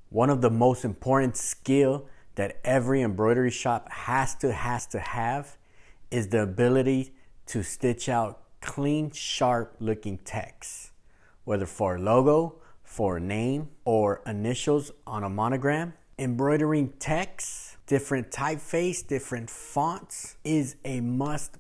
One of the most important skill that every embroidery shop has to have is the ability to stitch out clean, sharp looking text, whether for a logo, for a name, or initials on a monogram. Embroidering text, different typeface, different fonts is a must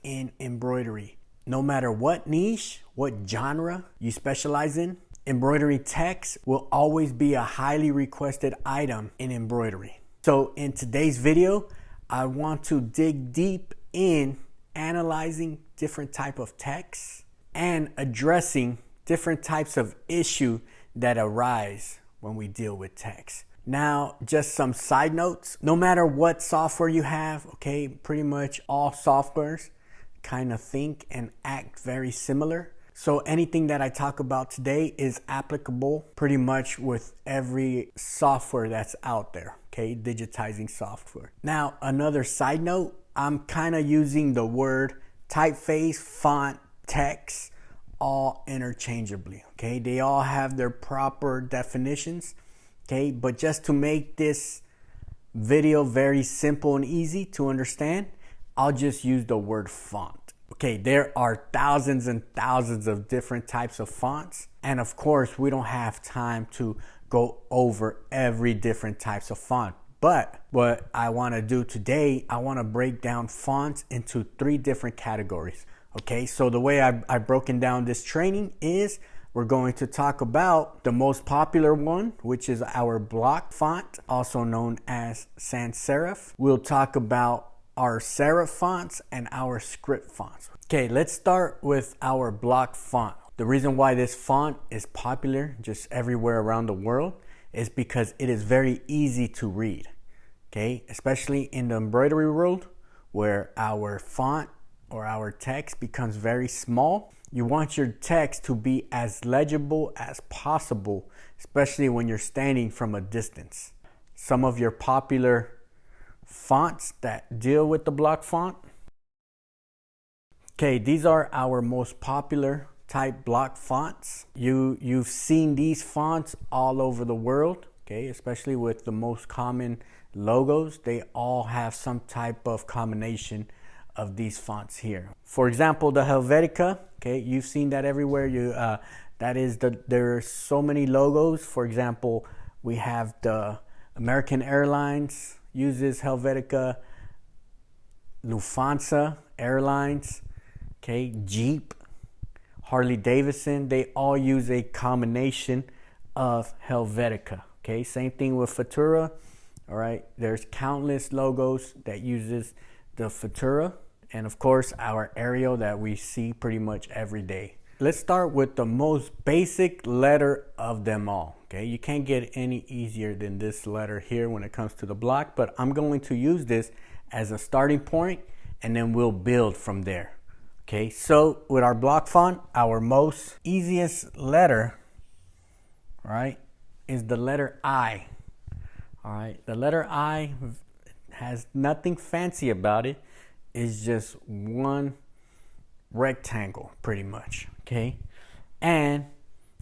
in embroidery. No matter what niche, what genre you specialize in, embroidery text will always be a highly requested item in embroidery. So in today's video, I want to dig deep in analyzing different type of text and addressing different types of issue that arise when we deal with text. Now, just some side notes. No matter what software you have, okay, pretty much all softwares kind of think and act very similar. So anything that I talk about today is applicable pretty much with every software that's out there, okay, digitizing software. Now, another side note, I'm kind of using the word typeface, font, text, all interchangeably, okay? They all have their proper definitions, okay? But just to make this video very simple and easy to understand, I'll just use the word font. Okay, there are thousands and thousands of different types of fonts. And of course, we don't have time to go over every different types of font. But what I want to do today, I want to break down fonts into 3 different categories. Okay, so the way I've broken down this training is we're going to talk about the most popular one, which is our block font, also known as sans serif. We'll talk about our serif fonts and our script fonts. Okay, let's start with our block font. The reason why this font is popular just everywhere around the world is because it is very easy to read. Okay, especially in the embroidery world where our font or our text becomes very small. You want your text to be as legible as possible, especially when you're standing from a distance. Some of your popular fonts that deal with the block font. Okay, these are our most popular type block fonts. You've seen these fonts all over the world, okay, especially with the most common logos. They all have some type of combination of these fonts here. For example, the Helvetica, okay, you've seen that everywhere. There are so many logos. For example, we have the American Airlines uses Helvetica, Lufthansa Airlines, okay, Jeep, Harley Davidson, they all use a combination of Helvetica. Okay, same thing with Futura. All right, there's countless logos that uses the Futura, and of course our Arial that we see pretty much every day. Let's start with the most basic letter of them all. Okay, you can't get any easier than this letter here when it comes to the block, but I'm going to use this as a starting point and then we'll build from there. Okay, so with our block font, our most easiest letter, right, is the letter I. All right, the letter I has nothing fancy about it. It's just one rectangle pretty much, okay? And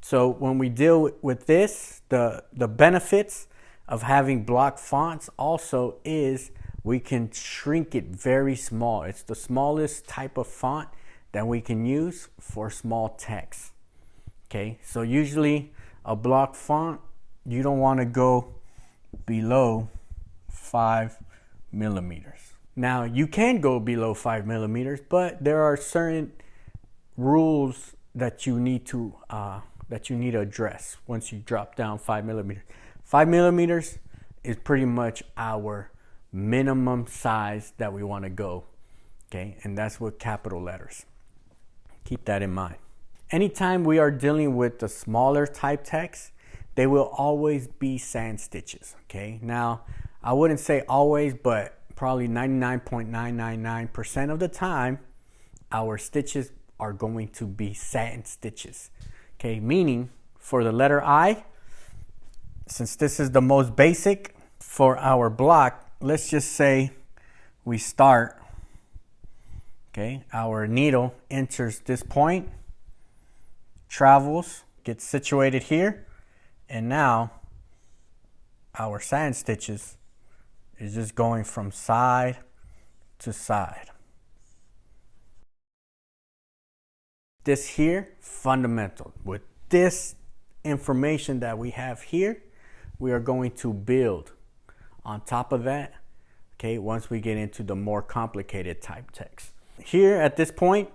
so when we deal with this, the benefits of having block fonts also is we can shrink it very small. It's the smallest type of font that we can use for small text. Okay, so usually a block font, you don't want to go below 5 millimeters. Now you can go below 5 millimeters, but there are certain rules that you need to address once you drop down 5 millimeters. 5 millimeters is pretty much our minimum size that we want to go, okay, and that's with capital letters. Keep that in mind. Anytime we are dealing with the smaller type text, they will always be sans stitches. Okay, now I wouldn't say always, but probably 99.999% of the time our stitches are going to be sans stitches. Okay, meaning for the letter I, since this is the most basic for our block, let's just say we start, okay, our needle enters this point, travels, gets situated here, and now our sand stitches is just going from side to side. This here, fundamental. With this information that we have here, we are going to build on top of that, okay, once we get into the more complicated type text. Here at this point,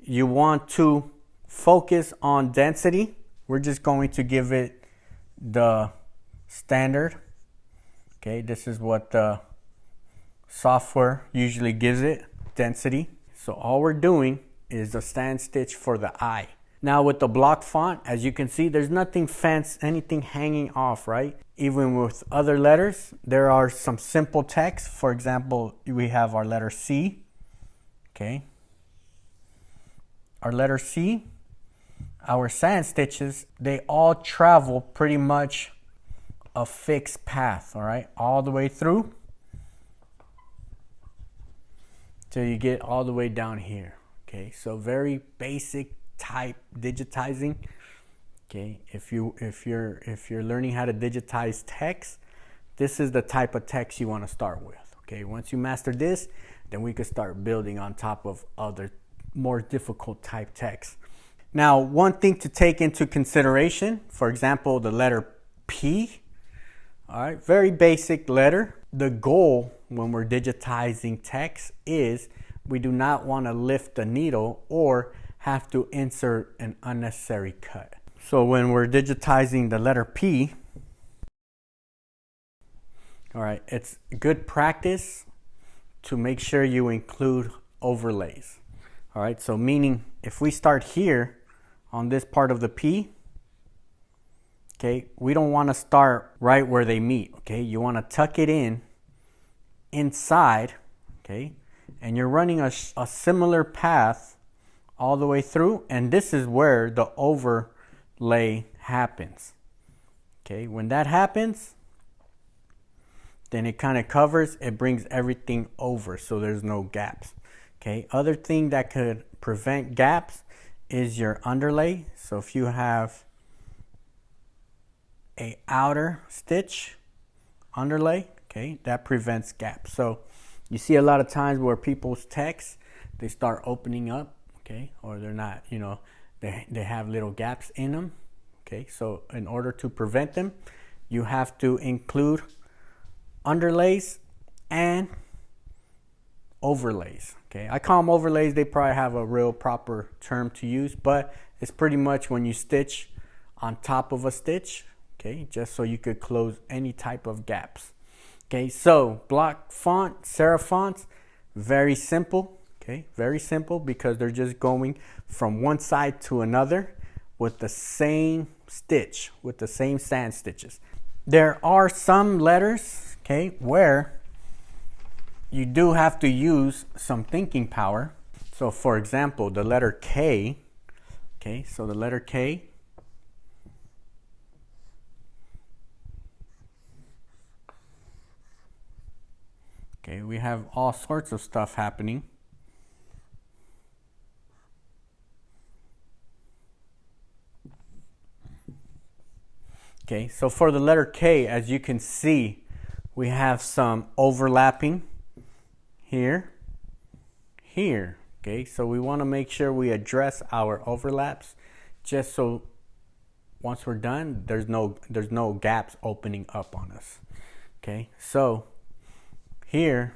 you want to focus on density. We're just going to give it the standard. Okay, this is what the software usually gives it, density. So all we're doing is a stand stitch for the eye. Now with the block font, as you can see, there's nothing fancy, anything hanging off, right? Even with other letters, there are some simple text. For example, we have our letter C, okay? Our letter C, our sand stitches, they all travel pretty much a fixed path, all right, all the way through till you get all the way down here. Okay, so very basic type digitizing. Okay, if you're learning how to digitize text, this is the type of text you want to start with. Okay, once you master this, then we could start building on top of other more difficult type text. Now, one thing to take into consideration, for example, the letter P. All right, very basic letter. The goal when we're digitizing text is we do not want to lift the needle or have to insert an unnecessary cut. So when we're digitizing the letter P, all right, it's good practice to make sure you include overlays. All right, so meaning if we start here on this part of the P, okay, we don't want to start right where they meet, okay? You want to tuck it in inside, okay? And you're running a similar path all the way through, and this is where the overlay happens. Okay, when that happens, then it kind of covers, it brings everything over so there's no gaps. Okay, other thing that could prevent gaps is your underlay. So if you have a outer stitch underlay, okay, that prevents gaps. So you see a lot of times where people's text, they start opening up, okay, or they're not, you know, they have little gaps in them. Okay, so in order to prevent them, you have to include underlays and overlays. Okay, I call them overlays. They probably have a real proper term to use, but it's pretty much when you stitch on top of a stitch, okay, just so you could close any type of gaps. Okay, so block font, serif fonts, very simple. Okay, very simple because they're just going from one side to another with the same stitch, with the same sand stitches. There are some letters, okay, where you do have to use some thinking power. So for example, the letter K, okay, so the letter K, okay, we have all sorts of stuff happening. Okay, so for the letter K, as you can see, we have some overlapping here, here. Okay, so we want to make sure we address our overlaps just so once we're done, there's no gaps opening up on us. Okay, so here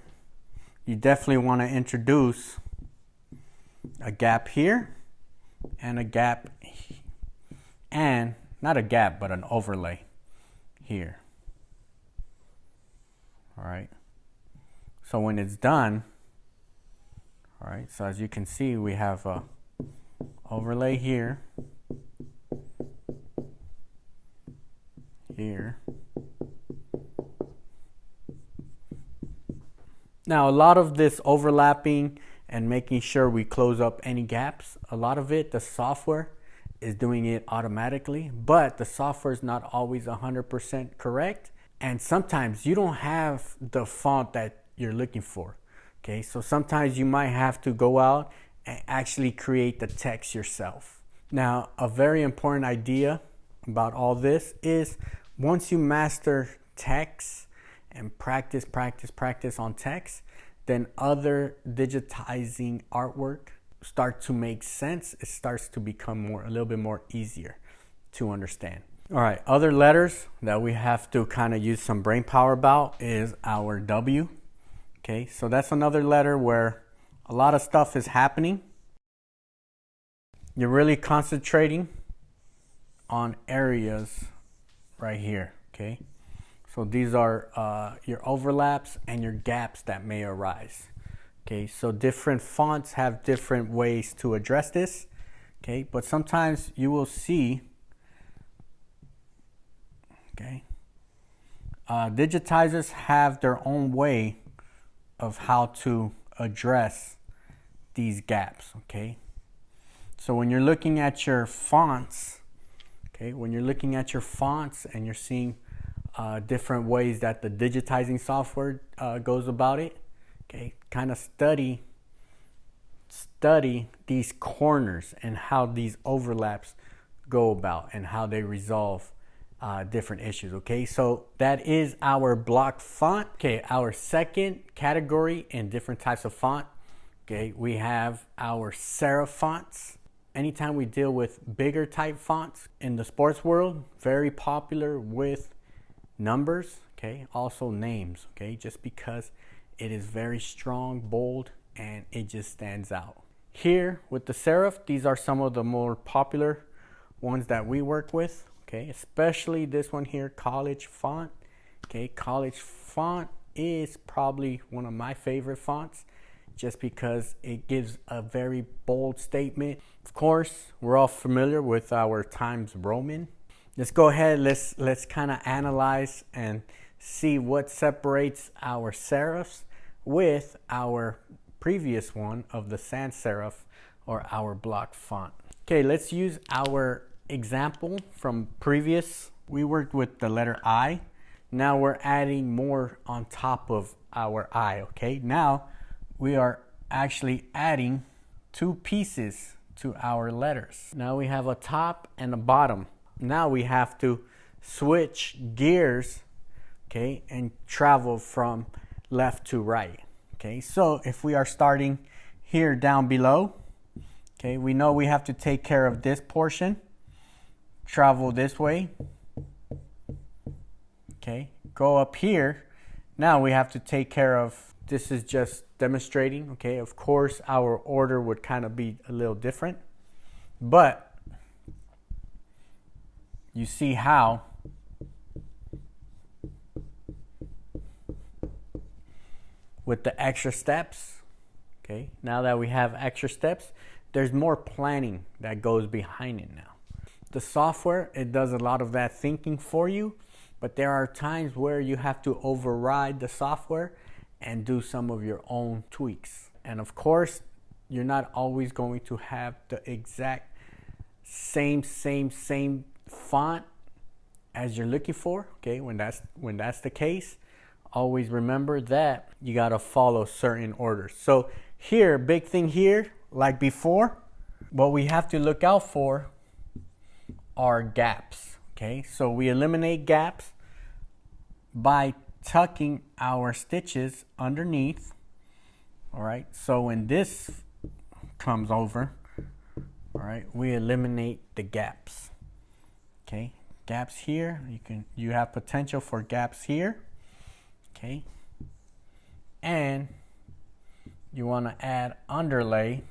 you definitely want to introduce a gap here and a gap, and not a gap, but an overlay here. All right. So when it's done, all right, so as you can see, we have a overlay here, here. Now, a lot of this overlapping and making sure we close up any gaps, a lot of it, the software is doing it automatically, but the software is not always 100% correct. And sometimes you don't have the font that you're looking for. Okay, so sometimes you might have to go out and actually create the text yourself. Now, a very important idea about all this is once you master text and practice on text, then other digitizing artwork start to make sense. It starts to become a little bit more easier to understand. All right, other letters that we have to kind of use some brain power about is our W. Okay, so that's another letter where a lot of stuff is happening. You're really concentrating on areas right here, okay? So these are your overlaps and your gaps that may arise. Okay, so different fonts have different ways to address this, okay? But sometimes you will see, okay, digitizers have their own way of how to address these gaps, okay? So when you're looking at your fonts, okay, when you're looking at your fonts and you're seeing different ways that the digitizing software goes about it, okay, kind of study these corners and how these overlaps go about and how they resolve different issues. Okay, so that is our block font. Okay, our second category in different types of font. Okay, we have our serif fonts. Anytime we deal with bigger type fonts in the sports world, very popular with numbers, okay, also names, okay, just because it is very strong, bold, and it just stands out. Here with the serif, these are some of the more popular ones that we work with, okay, especially this one here, college font. Okay, college font is probably one of my favorite fonts just because it gives a very bold statement. Of course, we're all familiar with our Times Roman. Let's go ahead, let's kind of analyze and see what separates our serifs with our previous one of the sans serif or our block font. Okay, let's use our example from previous. We worked with the letter I. Now we're adding more on top of our I, okay? Now we are actually adding two pieces to our letters. Now we have a top and a bottom. Now we have to switch gears, okay, and travel from left to right. Okay, so if we are starting here down below, okay, we know we have to take care of this portion, travel this way, okay, go up here. Now we have to take care of, this is just demonstrating, okay, of course our order would kind of be a little different, but you see how with the extra steps, okay, now that we have extra steps, there's more planning that goes behind it now. The software, it does a lot of that thinking for you, but there are times where you have to override the software and do some of your own tweaks. And of course, you're not always going to have the exact same font as you're looking for, okay? When that's the case, always remember that you got to follow certain orders. So here, big thing here, like before, what we have to look out for are gaps, okay? So we eliminate gaps by tucking our stitches underneath, all right? So when this comes over, all right, we eliminate the gaps, okay? Gaps here, you have potential for gaps here, okay? And you want to add underlay,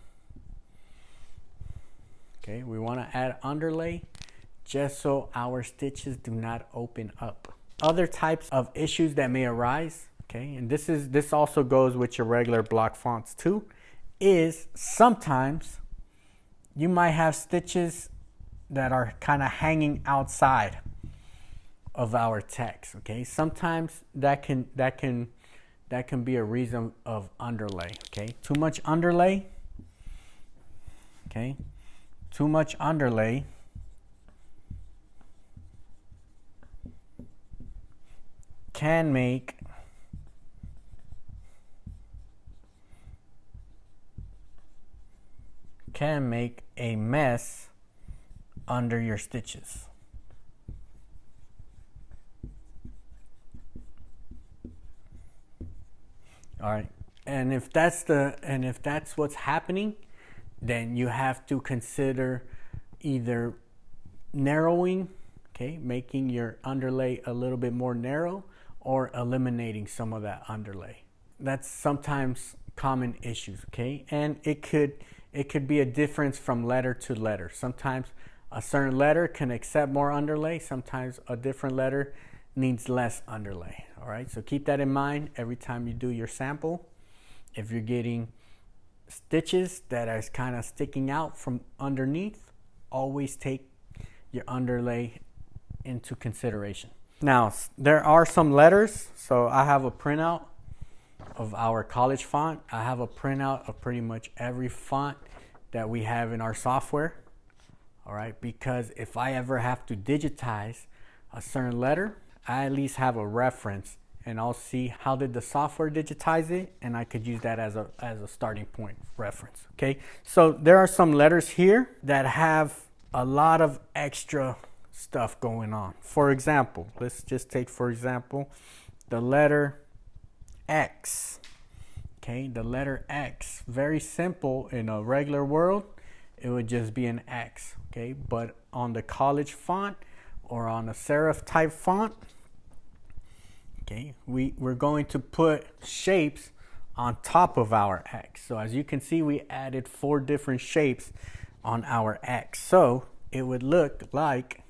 okay? We want to add underlay just so our stitches do not open up. Other types of issues that may arise, okay, and this also goes with your regular block fonts too, is sometimes you might have stitches that are kind of hanging outside of our text, okay? Sometimes that can be a reason of underlay, okay? Too much underlay, okay? Too much underlay can make a mess under your stitches. All right. And if that's what's happening, then you have to consider either narrowing, okay, making your underlay a little bit more narrow, or eliminating some of that underlay. That's sometimes common issues, okay? And it could be a difference from letter to letter. Sometimes a certain letter can accept more underlay, sometimes a different letter needs less underlay. All right, so keep that in mind every time you do your sample. If you're getting stitches that are kind of sticking out from underneath, always take your underlay into consideration. Now, there are some letters, so I have a printout of our college font. I have a printout of pretty much every font that we have in our software. All right, because if I ever have to digitize a certain letter, I at least have a reference, and I'll see how did the software digitize it, and I could use that as a starting point reference. Okay, so there are some letters here that have a lot of extra stuff going on. For example, let's just take for example the letter X. Okay, the letter X, very simple. In a regular world it would just be an X, okay, but on the college font or on a serif type font, okay, we're going to put shapes on top of our X. So as you can see, we added 4 different shapes on our X. So it would look like,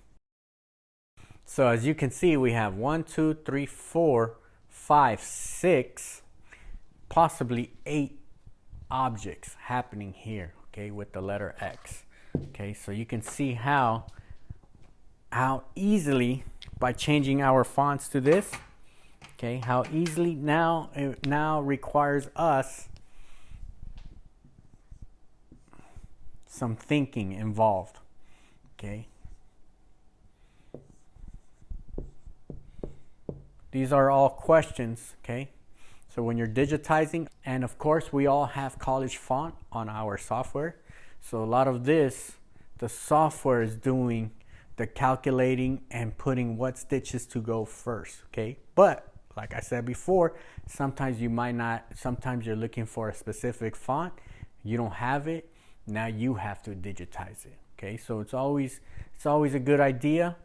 so as you can see, we have 1, 2, 3, 4, 5, 6, possibly 8 objects happening here, okay, with the letter X. Okay, so you can see how easily, by changing our fonts to this, okay, how easily now it now requires us some thinking involved. Okay, these are all questions. Okay, so when you're digitizing, and of course we all have college font on our software, so a lot of this, the software is doing the calculating and putting what stitches to go first. Okay, but like I said before, sometimes you might not, sometimes you're looking for a specific font, you don't have it, now you have to digitize it. Okay, so it's always a good idea.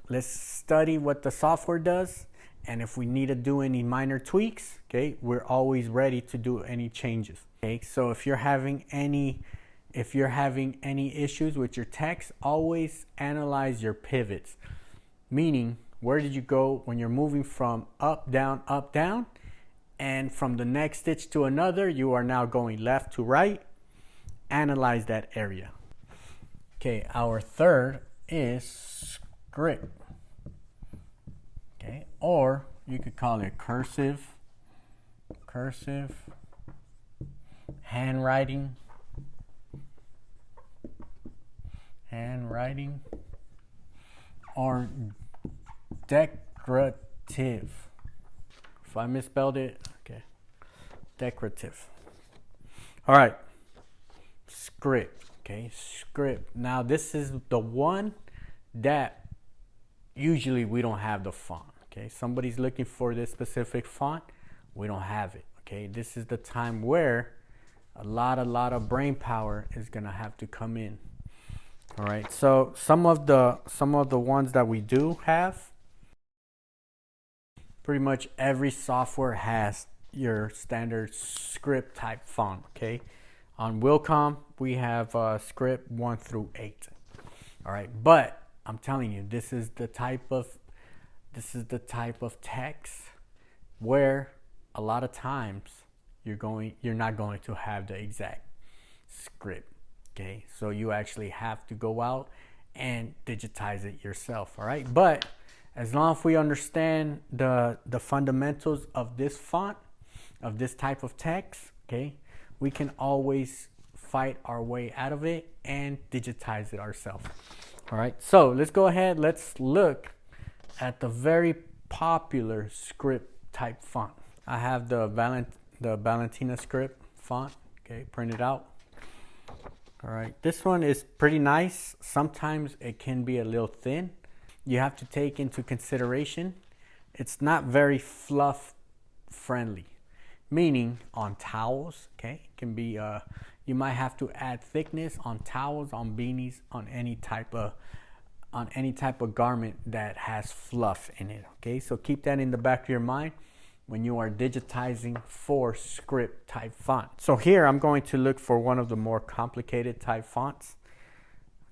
Let's study what the software does, and if we need to do any minor tweaks, okay, we're always ready to do any changes. Okay, so if you're having any issues with your text, always analyze your pivots, meaning where did you go when you're moving from up, down, and from the next stitch to another, you are now going left to right. Analyze that area. Okay, our third is script. Okay, or you could call it cursive, handwriting, or decorative. If I misspelled it, okay, decorative. All right, script. Okay, script. Now this is the one that usually we don't have the font. Okay, somebody's looking for this specific font, we don't have it. Okay, this is the time where a lot of brain power is gonna have to come in. All right, so some of the ones that we do have, pretty much every software has your standard script type font. Okay, on Wilcom we have script 1 through 8. All right, but I'm telling you, this is the type of text where a lot of times you're not going to have the exact script. Okay, so you actually have to go out and digitize it yourself. All right, but as long as we understand the fundamentals of this font, of this type of text, okay, we can always fight our way out of it and digitize it ourselves. All right, so let's go ahead, let's look at the very popular script type font. I have the Valentina script font, okay, printed out. All right, this one is pretty nice. Sometimes it can be a little thin. You have to take into consideration, it's not very fluff friendly. meaning on towels, okay? It can be, you might have to add thickness on towels, on beanies, on any type of garment that has fluff in it, okay? So keep that in the back of your mind when you are digitizing for script type font. So here I'm going to look for one of the more complicated type fonts.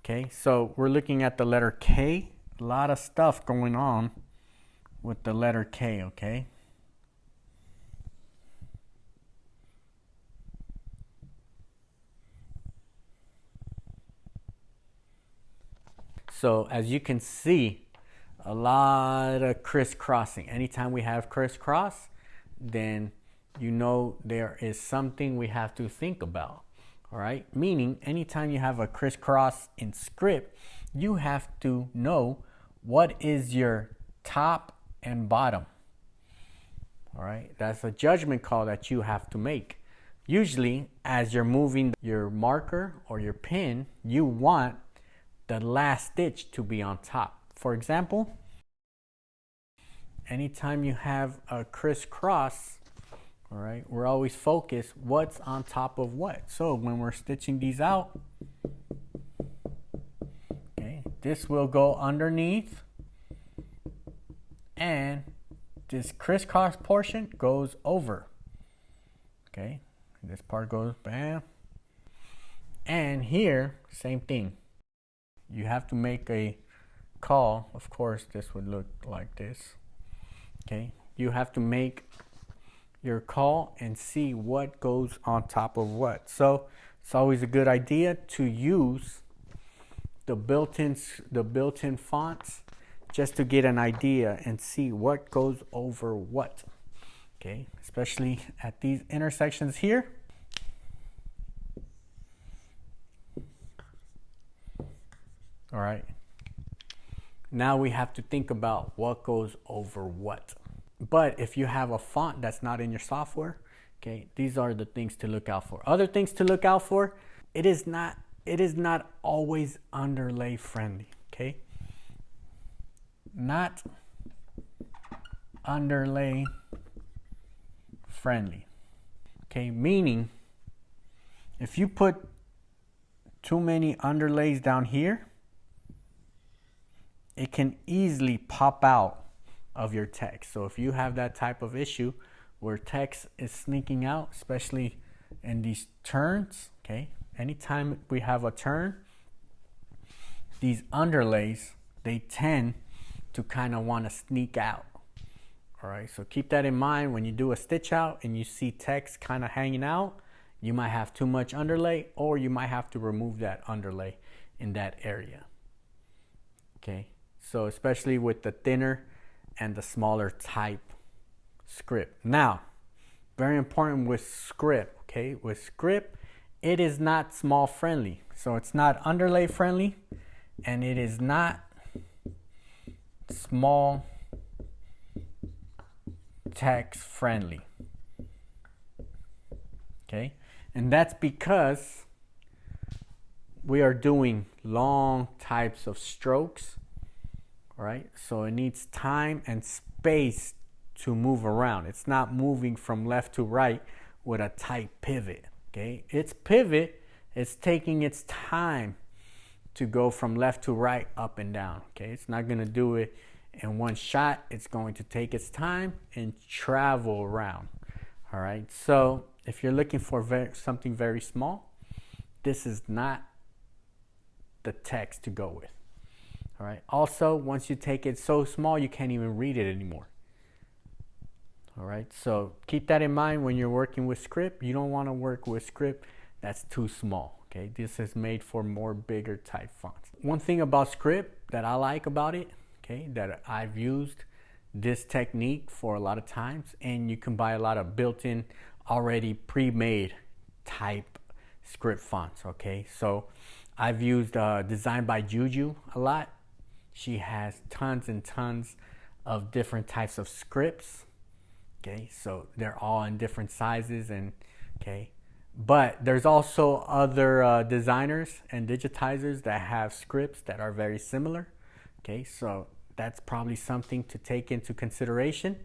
Okay, so we're looking at the letter K. A lot of stuff going on with the letter K, okay? So as you can see, a lot of crisscrossing. Anytime we have crisscross, then you know there is something we have to think about. All right, meaning anytime you have a crisscross in script, you have to know what is your top and bottom. All right, that's a judgment call that you have to make. Usually, as you're moving your marker or your pen, you want the last stitch to be on top. For example, anytime you have a crisscross, all right, we're always focused what's on top of what. So when we're stitching these out, okay, this will go underneath, and this crisscross portion goes over. Okay, this part goes bam, and here same thing. You have to make a call. Of course, this would look like this. Okay, you have to make your call and see what goes on top of what. So it's always a good idea to use the built-in fonts just to get an idea and see what goes over what. Okay, especially at these intersections here. All right, now we have to think about what goes over what. But if you have a font that's not in your software, okay, these are the things to look out for. Other things to look out for, it is not always underlay friendly, okay? Not underlay friendly, okay? Meaning, if you put too many underlays down here, it can easily pop out of your text. So if you have that type of issue where text is sneaking out, especially in these turns, okay, anytime we have a turn, these underlays, they tend to kind of want to sneak out. All right, so keep that in mind when you do a stitch out and you see text kind of hanging out. You might have too much underlay, or you might have to remove that underlay in that area. Okay, so especially with the thinner and the smaller type script. Now, very important with script, okay? With script, it is not small friendly. So it's not underlay friendly, and it is not small text friendly. Okay? And that's because we are doing long types of strokes. All right, so it needs time and space to move around. It's not moving from left to right with a tight pivot. Okay, its pivot is taking its time to go from left to right, up and down. Okay, it's not going to do it in one shot. It's going to take its time and travel around. All right, so if you're looking for something very small, this is not the text to go with. All right. Also, once you take it so small, you can't even read it anymore. All right. So keep that in mind when you're working with script. You don't want to work with script that's too small. Okay. This is made for more bigger type fonts. One thing about script that I like about it, okay, that I've used this technique for a lot of times, and you can buy a lot of built-in, already pre-made type script fonts. Okay. So I've used Designed by Juju a lot. She has tons and tons of different types of scripts. Okay, so they're all in different sizes, and okay, but there's also other designers and digitizers that have scripts that are very similar. Okay, so that's probably something to take into consideration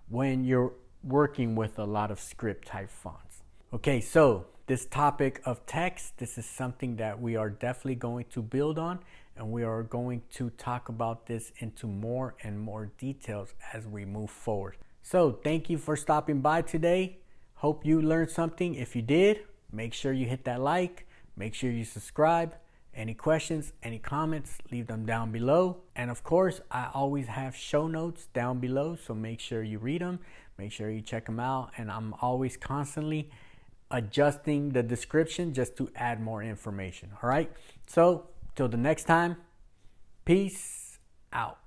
when you're working with a lot of script type fonts. Okay, so this topic of text, this is something that we are definitely going to build on, and we are going to talk about this into more and more details as we move forward. So thank you for stopping by today. Hope you learned something. If you did, make sure you hit that like, make sure you subscribe. Any questions, any comments, leave them down below. And of course, I always have show notes down below, so make sure you read them, make sure you check them out. And I'm always constantly adjusting the description just to add more information. All right, so till the next time, peace out.